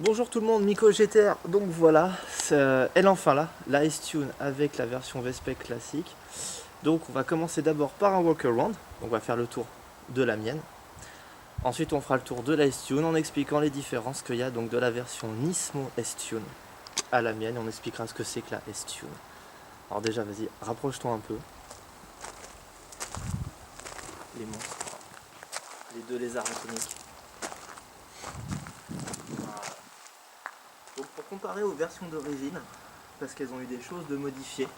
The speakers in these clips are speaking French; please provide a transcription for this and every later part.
Bonjour tout le monde, Miko GTR, donc voilà, elle est enfin là, la S-Tune avec la version Vespec classique. Donc on va commencer d'abord par un walk around, donc on va faire le tour de la mienne. Ensuite on fera le tour de la S-Tune en expliquant les différences qu'il y a donc de la version Nismo S-Tune à la mienne et on expliquera ce que c'est que la S-Tune. Alors déjà vas-y, rapproche-toi un peu. Les monstres, les deux lézards atomiques. Donc pour comparer aux versions d'origine, parce qu'elles ont eu des choses de modifiées,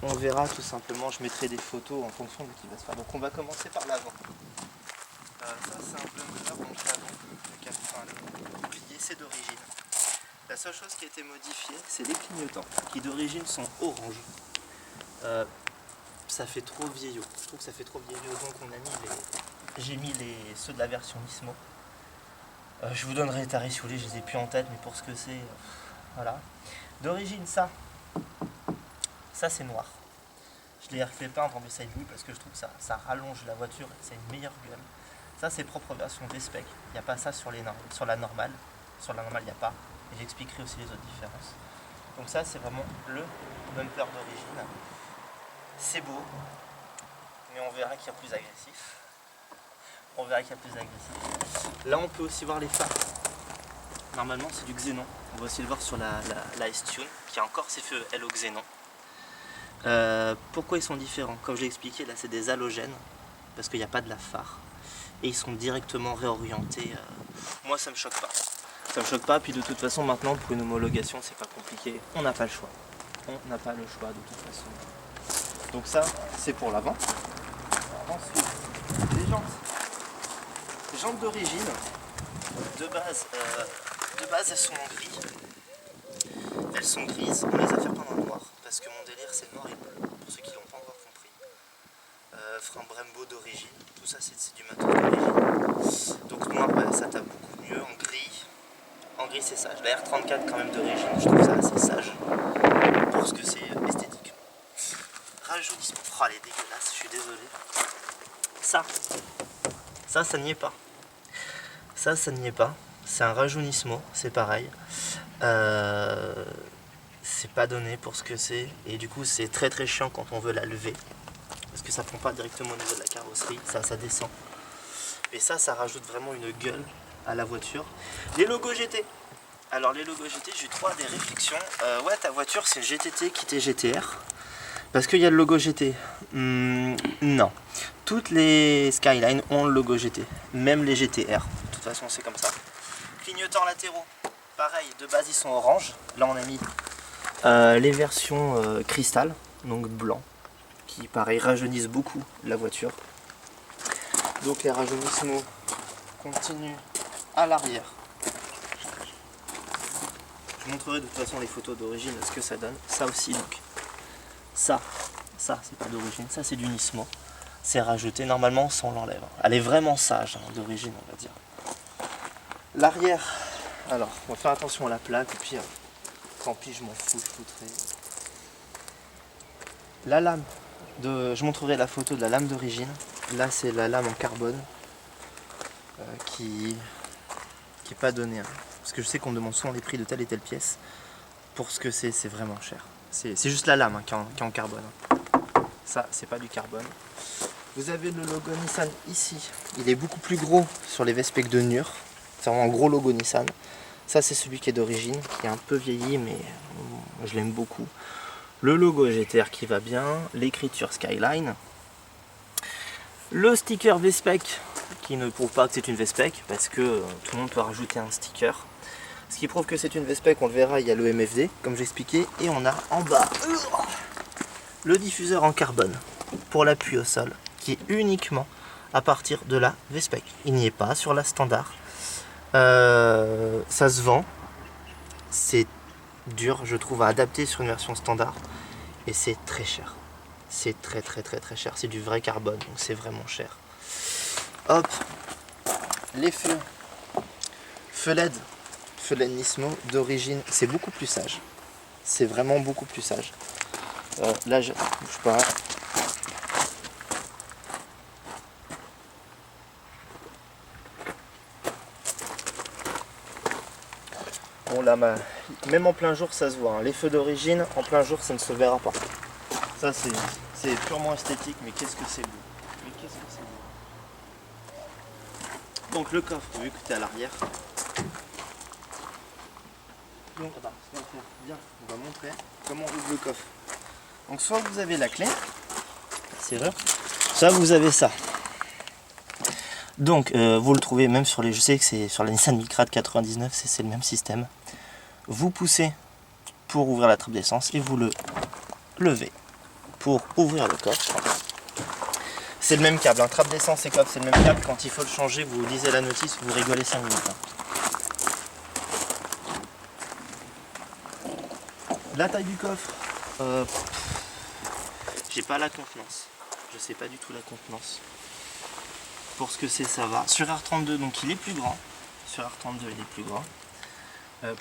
on verra tout simplement, je mettrai des photos en fonction de ce qui va se faire. Donc on va commencer par l'avant. Ça c'est un bumper, donc l'avant, le bouclier c'est d'origine. La seule chose qui a été modifiée, c'est les clignotants, qui d'origine sont orange. Ça fait trop vieillot, je trouve que ça fait trop vieillot, donc j'ai mis ceux de la version Nismo. Je vous donnerai les tarifs si vous voulez, je les ai plus en tête, mais pour ce que c'est, voilà. D'origine, ça c'est noir. Je l'ai refait peindre en Beside Blue parce que je trouve que ça rallonge la voiture et ça a une meilleure gueule. Ça c'est propre version V-Spec, il n'y a pas ça sur la normale. Sur la normale il n'y a pas, et j'expliquerai aussi les autres différences. Donc ça c'est vraiment le bumper d'origine. C'est beau, mais on verra qu'il y a plus agressif. Là on peut aussi voir les phares. Normalement c'est du xénon. On va aussi le voir sur la S-Tune qui a encore ses feux L au xénon. Pourquoi ils sont différents? Comme je l'ai expliqué, là c'est des halogènes parce qu'il n'y a pas de la phare et ils sont directement réorientés. Moi ça me choque pas. Ça me choque pas, puis de toute façon maintenant pour une homologation c'est pas compliqué. On n'a pas le choix. On n'a pas le choix de toute façon. Donc ça c'est pour l'avant. Ensuite les jantes. Les jantes d'origine, de base elles sont en gris. Elles sont grises, on les a fait peindre en noir, parce que mon délire c'est noir et bleu, pour ceux qui l'ont pas encore compris. Frein Brembo d'origine, tout ça c'est du matos d'origine. Donc noir, ça tape beaucoup mieux, en gris c'est sage. La R34 quand même d'origine, je trouve ça assez sage, pour ce que c'est esthétique. Rajeunissement, oh elle est dégueulasse, je suis désolé. Ça n'y est pas. Ça n'y est pas. C'est un rajeunissement, c'est pareil. C'est pas donné pour ce que c'est. Et du coup, c'est très très chiant quand on veut la lever. Parce que ça prend pas directement au niveau de la carrosserie, ça descend. Et ça rajoute vraiment une gueule à la voiture. Les logos GT. Alors, les logos GT, j'ai eu droit à des réflexions. Ouais, ta voiture, c'est GTT qui t'est GTR. Parce qu'il y a le logo GT. Non. Toutes les Skyline ont le logo GT. Même les GTR. De toute façon, c'est comme ça. Clignotants latéraux. Pareil, de base, ils sont orange. Là, on a mis les versions cristal, donc blanc, qui, pareil, rajeunissent beaucoup la voiture. Donc, les rajeunissements continuent à l'arrière. Je montrerai de toute façon les photos d'origine, ce que ça donne. Ça aussi, donc. Ça c'est pas d'origine, ça c'est du Nismo. C'est rajouté, normalement on l'enlève. Elle est vraiment sage hein, d'origine on va dire. L'arrière, alors on va faire attention à la plaque et puis tant pis je m'en fous, je foutrai. La lame, je montrerai la photo de la lame d'origine. Là c'est la lame en carbone qui est pas donnée. Hein. Parce que je sais qu'on me demande souvent les prix de telle et telle pièce. Pour ce que c'est vraiment cher. C'est juste la lame hein, qui est en carbone. Ça, c'est pas du carbone. Vous avez le logo Nissan ici. Il est beaucoup plus gros sur les Vespec de Nur. C'est vraiment un gros logo Nissan. Ça, c'est celui qui est d'origine, qui est un peu vieilli, mais je l'aime beaucoup. Le logo GTR qui va bien. L'écriture Skyline. Le sticker Vespec, qui ne prouve pas que c'est une Vespec, parce que tout le monde peut rajouter un sticker. Ce qui prouve que c'est une Vespec, on le verra, il y a le MFD, comme j'expliquais, et on a en bas le diffuseur en carbone pour l'appui au sol, qui est uniquement à partir de la Vespec. Il n'y est pas sur la standard. Ça se vend, c'est dur, je trouve, à adapter sur une version standard, et c'est très cher. C'est très cher, c'est du vrai carbone, donc c'est vraiment cher. Hop, les feux LED. Feu LED Nismo d'origine, c'est beaucoup plus sage. C'est vraiment beaucoup plus sage. Là, je bouge pas. Bon là, même en plein jour ça se voit, hein. Les feux d'origine, en plein jour ça ne se verra pas. Ça c'est purement esthétique, mais qu'est-ce que c'est beau. Mais qu'est-ce que c'est beau. Donc le coffre, vu que tu es à l'arrière. Donc attends, ce qu'on va faire, viens, on va montrer comment on ouvre le coffre. Donc soit vous avez la clé, serrure, soit vous avez ça. Donc vous le trouvez même sur les, je sais que c'est sur la Nissan Micra de 99, c'est le même système. Vous poussez pour ouvrir la trappe d'essence et vous le levez pour ouvrir le coffre. C'est le même câble, un trappe d'essence et coffre, c'est le même câble. Quand il faut le changer, vous lisez la notice, vous rigolez 5 minutes. La taille du coffre, j'ai pas la contenance. Je sais pas du tout la contenance. Pour ce que c'est, ça va. Sur R32, donc il est plus grand. Sur R32, il est plus grand.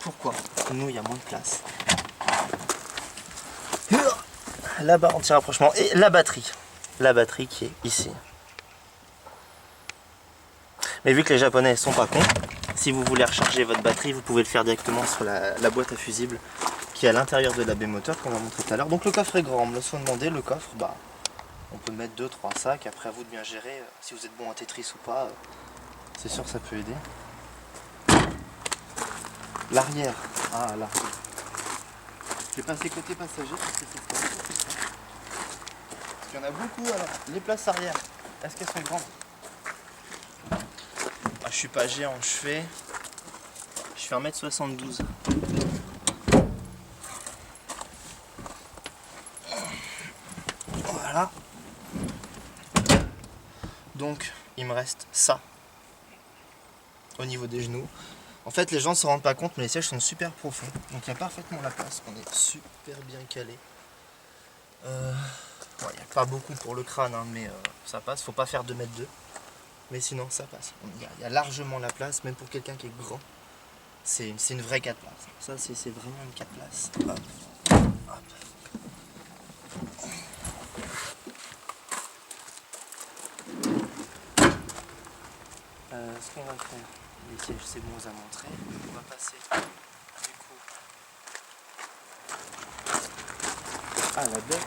Pourquoi? Nous, il y a moins de place. Là-bas, anti-rapprochement. Et la batterie. La batterie qui est ici. Mais vu que les Japonais sont pas cons, si vous voulez recharger votre batterie, vous pouvez le faire directement sur la boîte à fusible qui est à l'intérieur de la baie moteur qu'on va montrer tout à l'heure. Donc le coffre est grand, on me l'a souvent demandé. Le coffre, bah, on peut mettre 2-3 sacs. Après, à vous de bien gérer. Si vous êtes bon à Tetris ou pas, c'est sûr que ça peut aider. L'arrière. Ah, l'arrière. Je vais passer côté passager parce que c'est pas beaucoup plus simple. Parce qu'il y en a beaucoup alors. Les places arrière, est-ce qu'elles sont grandes? Ah, je suis pas géant, je fais 1m72. Voilà. Donc il me reste ça au niveau des genoux. En fait les gens ne se rendent pas compte, mais les sièges sont super profonds. Donc il y a parfaitement la place, on est super bien calé. Il n'y a pas beaucoup pour le crâne, hein, mais ça passe, faut pas faire 2m2. Mais sinon ça passe. Il y a largement la place, même pour quelqu'un qui est grand. C'est une vraie 4 places. Ça c'est vraiment une 4 places. Hop. Hop. Ce qu'on va faire, les sièges c'est bon à montrer. On va passer du coup à la baie.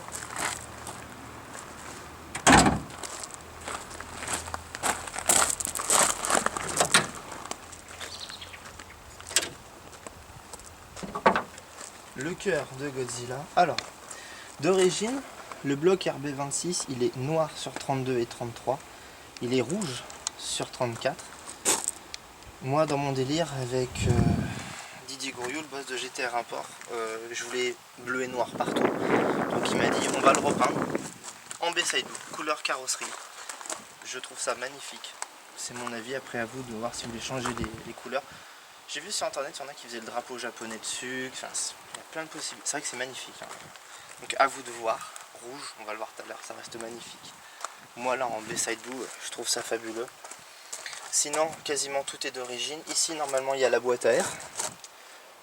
Le cœur de Godzilla. Alors, d'origine, le bloc RB26, il est noir sur 32 et 33. Il est rouge sur 34. Moi, dans mon délire, avec Didier Gouriou, le boss de GTR Import, je voulais bleu et noir partout. Donc il m'a dit, on va le repeindre en Bayside Blue, couleur carrosserie. Je trouve ça magnifique. C'est mon avis, après à vous de voir si vous voulez changer les couleurs. J'ai vu sur internet, il y en a qui faisaient le drapeau japonais dessus, enfin, il y a plein de possibilités. C'est vrai que c'est magnifique. Hein. Donc à vous de voir. Rouge, on va le voir tout à l'heure, ça reste magnifique. Moi là en Bayside Blue, je trouve ça fabuleux. Sinon, quasiment tout est d'origine. Ici, normalement, il y a la boîte à air.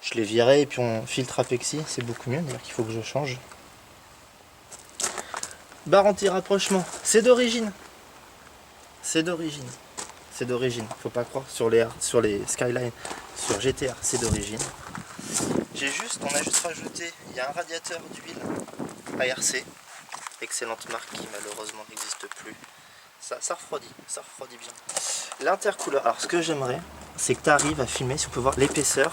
Je l'ai viré et puis on filtre Apexi, c'est beaucoup mieux, d'ailleurs qu'il faut que je change. Barre anti-rapprochement, c'est d'origine. C'est d'origine. C'est d'origine, faut pas croire sur les Skyline, sur GTR, c'est d'origine. On a juste rajouté, il y a un radiateur d'huile ARC, excellente marque qui malheureusement n'existe plus. Ça refroidit bien. L'intercouleur, alors ce que j'aimerais, c'est que tu arrives à filmer, si on peut voir l'épaisseur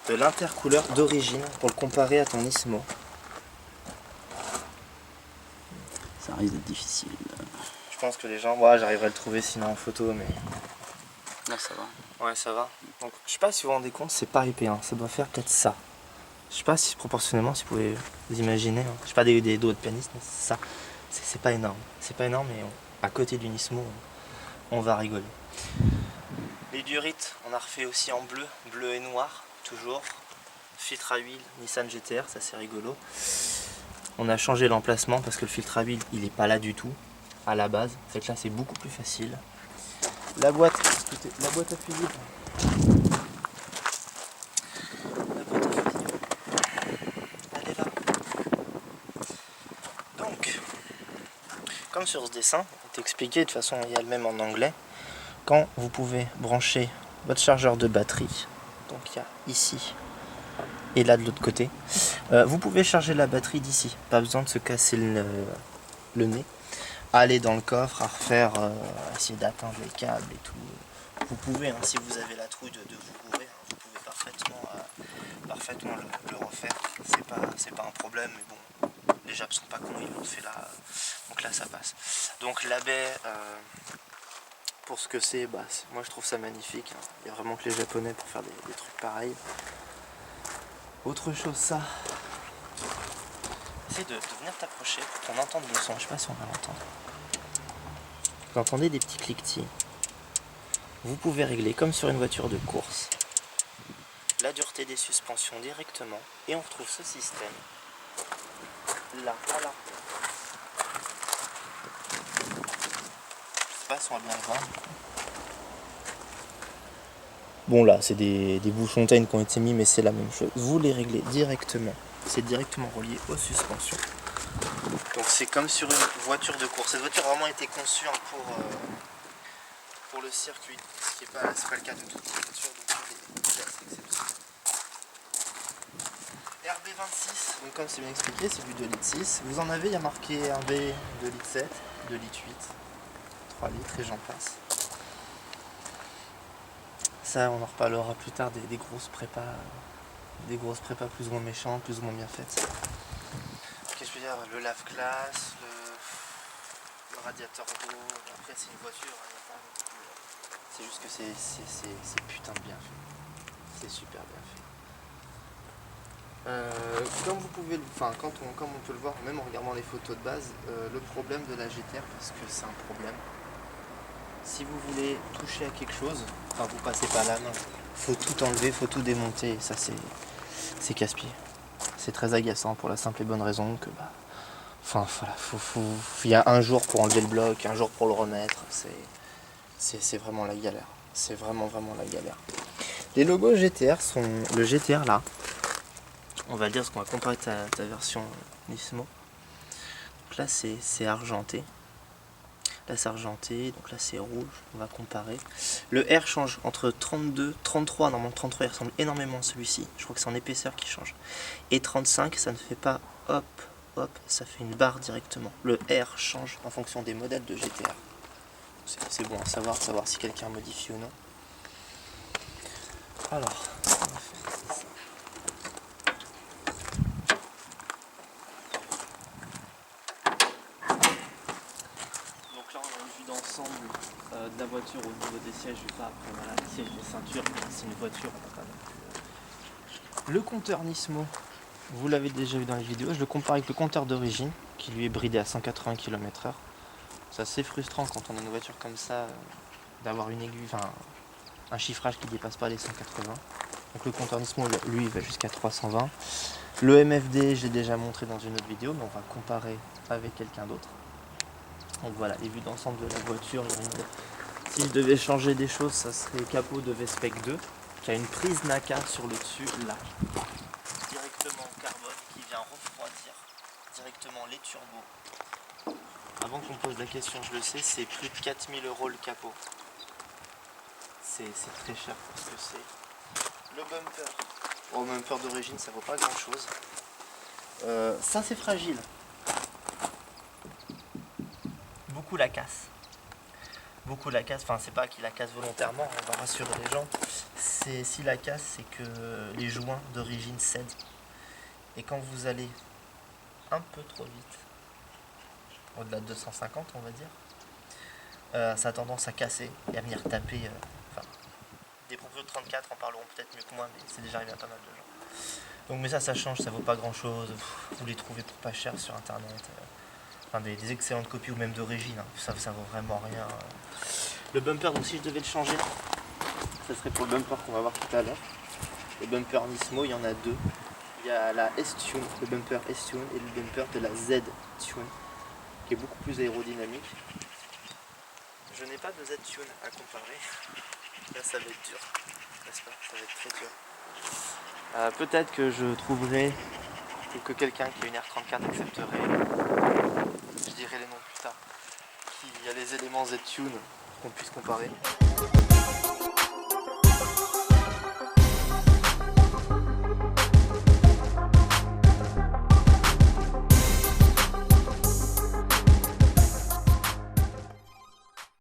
de l'intercouleur d'origine pour le comparer à ton Nismo. Ça risque d'être difficile. Je pense que les gens, ouais, j'arriverai à le trouver sinon en photo, mais... Là ça va. Ouais, ça va. Donc, je sais pas si vous vous rendez compte, c'est pas épais, hein. Ça doit faire peut-être ça. Je sais pas si proportionnellement, si vous pouvez vous imaginer. Hein. Je sais pas des dos de pianiste, mais ça, c'est pas énorme. C'est pas énorme, mais à côté du Nismo, on va rigoler. Les durites, on a refait aussi en bleu, bleu et noir, toujours. Filtre à huile, Nissan GTR, ça c'est rigolo. On a changé l'emplacement parce que le filtre à huile, il est pas là du tout, à la base. En fait là, c'est beaucoup plus facile. La boîte, écoutez, la boîte à fusible. La boîte à fusible, elle est là. Donc, comme sur ce dessin, c'est expliqué, de toute façon il y a le même en anglais. Quand vous pouvez brancher votre chargeur de batterie, donc il y a ici et là de l'autre côté. Vous pouvez charger la batterie d'ici, pas besoin de se casser le nez, aller dans le coffre, à refaire, essayer d'atteindre les câbles et tout. Vous pouvez, hein, si vous avez la trouille de vous bourrer, hein, vous pouvez parfaitement le refaire. C'est pas un problème, mais bon, les Japs sont pas cons, ils l'ont fait là, donc là ça passe. Donc la baie, pour ce que c'est, moi je trouve ça magnifique. Hein. Il y a vraiment que les Japonais pour faire des trucs pareils. Autre chose, ça. Essaye de venir t'approcher pour qu'on entende le son. Je sais pas si on va l'entendre. Vous entendez des petits cliquetis. Vous pouvez régler comme sur une voiture de course la dureté des suspensions directement et on retrouve ce système là à l'arrière. Je sais pas si on va bien le voir. Bon là c'est des bouchons Tine qui ont été mis, mais c'est la même chose. Vous les réglez directement. C'est directement relié aux suspensions. Donc c'est comme sur une voiture de course. Cette voiture a vraiment été conçue pour le circuit, ce qui n'est pas le cas de toutes les voitures, donc c'est exceptionnel. RB26, donc comme c'est bien expliqué, c'est du 2,6 litres. Vous en avez, il y a marqué un B 2,7 litres, 2,8 litres, 3 litres et j'en passe. Ça, on en reparlera plus tard des grosses prépas plus ou moins méchantes, plus ou moins bien faites. Qu'est-ce que je veux dire, le lave-glace, le radiateur d'eau, après c'est une voiture, c'est juste que c'est putain de bien fait. C'est super bien fait. Comme vous pouvez, comme on peut le voir, même en regardant les photos de base, le problème de la GTR, parce que c'est un problème, si vous voulez toucher à quelque chose, vous passez pas la main, faut tout enlever, faut tout démonter, et ça c'est casse-pied. C'est très agaçant pour la simple et bonne raison que il y a un jour pour enlever le bloc, un jour pour le remettre, c'est vraiment la galère. C'est vraiment la galère. Les logos GTR sont le GTR là. On va dire ce qu'on va comparer ta version Nismo. Donc là c'est argenté. Là c'est argenté, donc là c'est rouge, on va comparer. Le R change entre 32, 33, normalement 33 il ressemble énormément à celui-ci. Je crois que c'est en épaisseur qui change. Et 35, ça ne fait pas hop, ça fait une barre directement. Le R change en fonction des modèles de GTR. C'est bon à savoir si quelqu'un modifie ou non. Alors, on va faire ça. Donc là on a une vue d'ensemble de la voiture au niveau des sièges. Je vais pas après voilà, les sièges, les ceintures, c'est une voiture, on va pas non plus. Le compteur Nismo, vous l'avez déjà vu dans les vidéos, je le compare avec le compteur d'origine qui lui est bridé à 180 km/h. C'est assez frustrant quand on a une voiture comme ça d'avoir une aiguille, un chiffrage qui dépasse pas les 180. Donc le compteur Nismo lui il va jusqu'à 320. Le MFD j'ai déjà montré dans une autre vidéo, mais on va comparer avec quelqu'un d'autre. Donc voilà, les vues d'ensemble de la voiture. Si je devais changer des choses, ça serait capot de V-Spec 2 qui a une prise NACA sur le dessus là, directement en carbone, qui vient refroidir directement les turbos. Avant qu'on me pose la question, je le sais, c'est plus de 4000 € le capot. C'est très cher pour ce que c'est. Le bumper, au bumper d'origine, ça vaut pas grand chose. Ça c'est fragile. Beaucoup la casse. C'est pas qu'il la casse volontairement, on va rassurer les gens. Si la casse, c'est que les joints d'origine cèdent. Et quand vous allez un peu trop vite, au-delà de 250 on va dire, ça a tendance à casser et à venir taper. Des proprios de 34 en parleront peut-être mieux que moi, mais c'est déjà arrivé à pas mal de gens. Donc mais ça change, ça vaut pas grand chose. Vous les trouvez pour pas cher sur internet. Des excellentes copies ou même d'origine, ça vaut vraiment rien. Le bumper, donc si je devais le changer, ça serait pour le bumper qu'on va voir tout à l'heure. Le bumper Nismo, il y en a deux. Il y a la S-Tune, le bumper S-Tune, et le bumper de la Z-Tune, qui est beaucoup plus aérodynamique. Je n'ai pas de Z-Tune à comparer. Là ça va être dur, n'est-ce pas? Ça va être très dur. Peut-être que je trouverai, ou que quelqu'un qui a une R34 accepterait, je dirai les noms plus tard, qui a les éléments Z-Tune qu'on puisse comparer.